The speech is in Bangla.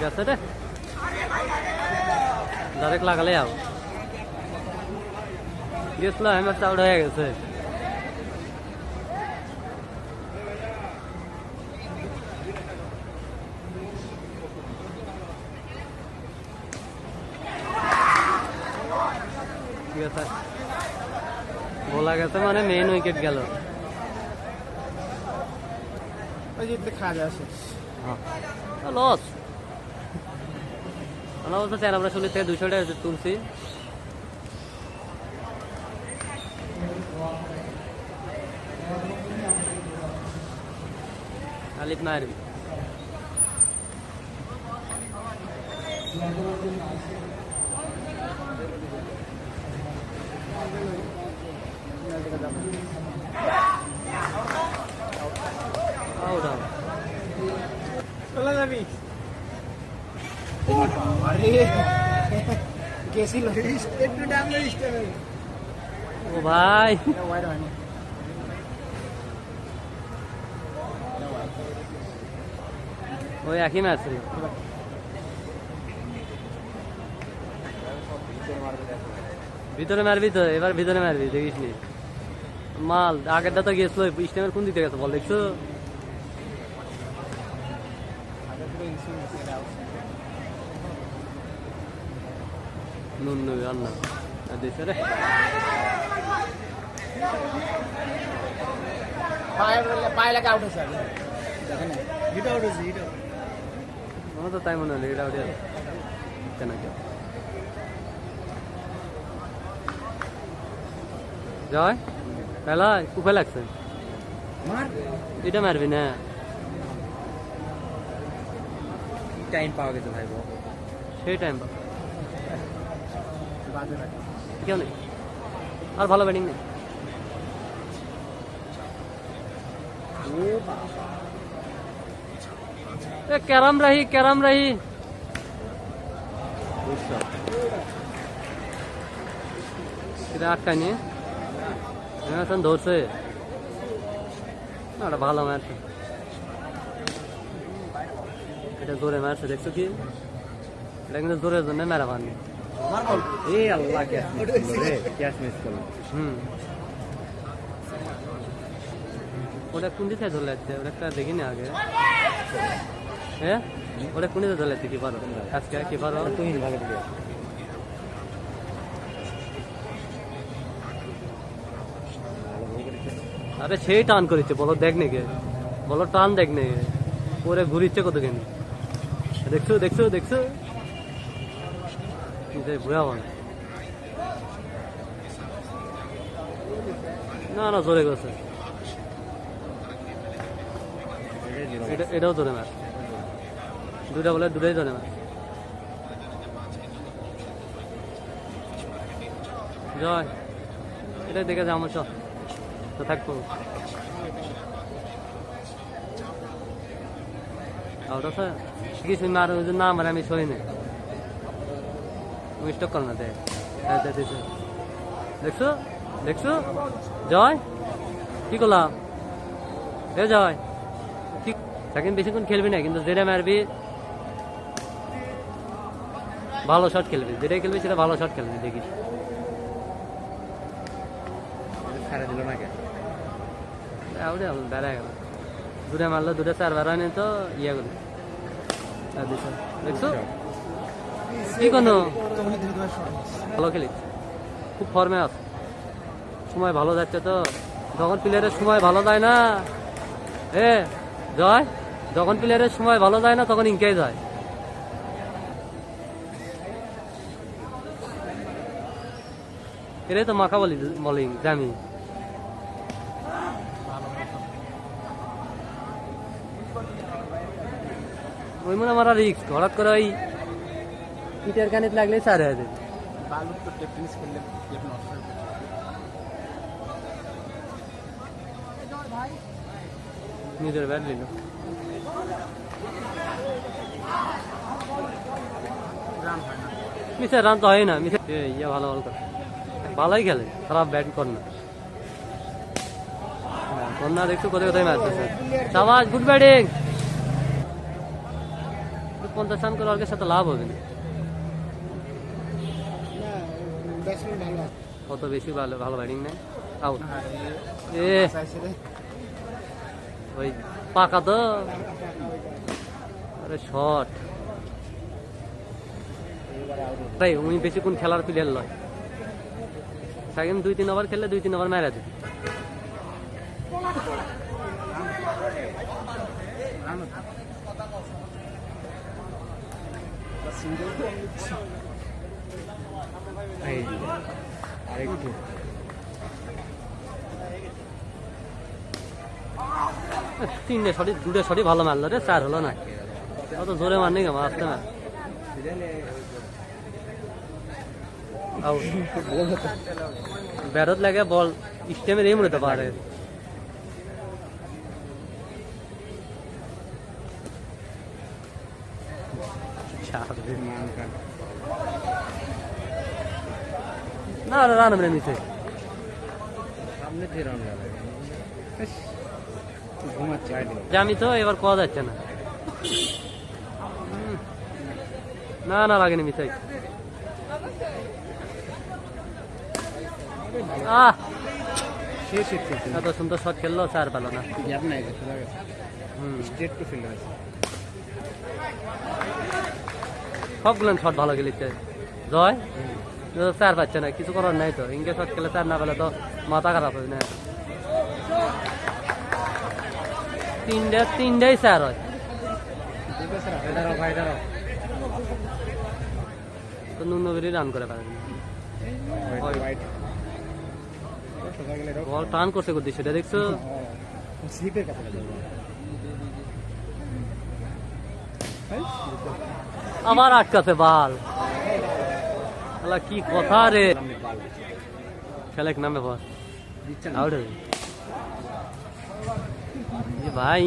ঠিক আছে রে, ডাইরেক্ট লাগালে আও গেছিল হেলমেটটা আউট হয়ে গেছে। ঠিক আছে, বলা গেছে মানে মেইন উইকেট গেল। লস আমরা 40 থেকে 200 টাকা তুলছি। আলিফ মারবি ও ভাই, ওই একই ম্যাচ ছিল। ভিতরে মারবি তো, এবার ভিতরে মারবি, দেখিস নি মাল। আগেরটা তো গেছিল স্টেমের কোন দিতে গেছে বল, দেখছো? নুন রান্না দিচ্ছে রে, আমার তো তাই মনে হলো এটা ওটা কেন জয় পেলা কুপে লাগছে, এটা মারবি না। টাইম পাওয়া গেছে ভাই, সেই টাইম কেউ নেই, আর ভালো ব্যাটিং নেই। ক্যারাম রাহি আটটা নিয়ে ধরছে, ভালো ম্যাচ। এটা জোরে মারছে, দেখছো কি? এটা কিন্তু জোরের জন্য মেরা পাননি। ওটা কোন দিকে ধরে যাচ্ছে, ওটা একটা দেখিনি আগে। হ্যাঁ, ওটা কোন দিকে ধরে যাচ্ছে? কি পারো আজকে, কি পারো তুমি? আরে সেই টান করেছে, বলো দেখ নাকি, বলো টান দেখ নাকি, পরে ঘুরিচ্ছে কত কেন, দেখছো ভুয়া বল। না জোরে গেছে, এটাও জোরে ম্যাচ, দুটা বলে দুটাই জোরে ম্যাচ। জয় এটাই দেখে যা আমার তো থাকবো। আউট আছে কিছু মার না মারে, আমি সই নেই স্টক কর না। দেখছো জয় কি করলাম? এ জয় ঠিক সেকেন্ড বেশিক্ষণ খেলবি না, কিন্তু যেটা মারবি ভালো শট খেলবি, যেটাই খেলবি সেটা ভালো শট খেলবি, দেখিস। ছাড়া দিল না কেন? বেড়া গেল, দুটা মারলো, দুটা চার বেড়া নিয়ে তো ইয়ে করলো। দেখছো কি কোনো ভালো খেলিস, খুব ফর্মে আছে, সময় ভালো যাচ্ছে তো। যখন প্লেয়ারের সময় ভালো যায় না, জয়, যখন প্লেয়ারের সময় ভালো যায় না তখন ইনকেই যায়। এটাই তো মাখা বলিং জানি। ওই মনে আমার রিক্স, হঠাৎ করে ওই ইটের কানিতে লাগলে চার হয়ে যাবে। নিজের ব্যাট নিল, মিসে রান তো হয় না। মিসে ইয়ে ভালো বল করে, ভালোই খেলে, খারাপ ব্যাট কর না। কন্যা দেখছো কোথায় কোথায় ম্যাচ আছে। সাবাস, গুড ব্যাটিং। 50 রান করে ওর সাথে লাভ হবে না। কত বেশি ভালো ভালো ব্যাটিং নেই, আউট। এ ওই পাকা তো, আরে শট ভাই। উনি বেশিক্ষণ খেলার প্লেয়ার নয়, সেকেন্ড 2-3 ওভার খেললে 2-3 ওভার মেরা দিবি। তিনটে শটই, দুটো শটই ভালো মারলো রে, 4 হলো না। অত জোরে মারনি কেমন আসতে না। ব্যাটত লাগে বল স্টেমের এই মুড়তে পারে। না রান মেরে নিচে আমি তো এবার কোয়া যাচ্ছে না। না না লাগেনি মিসাই। এত সুন্দর শট খেললো, 4 পেল না। সবগুলো শট ভালো খেলিছে জয়, 4 পাচ্ছে না, কিছু করার নাই তো। ইনকে শট খেলে 4 না পেলে তো মাথা খারাপ হবে না। তিনটাই 4 হয়। তো নুনবেরি রান করে পারেন, বল টান করছে করতে, সেটা দেখছো। আবার আটকাছে বাল, কি কথা রে। খেলে নামে বল আউট ভাই।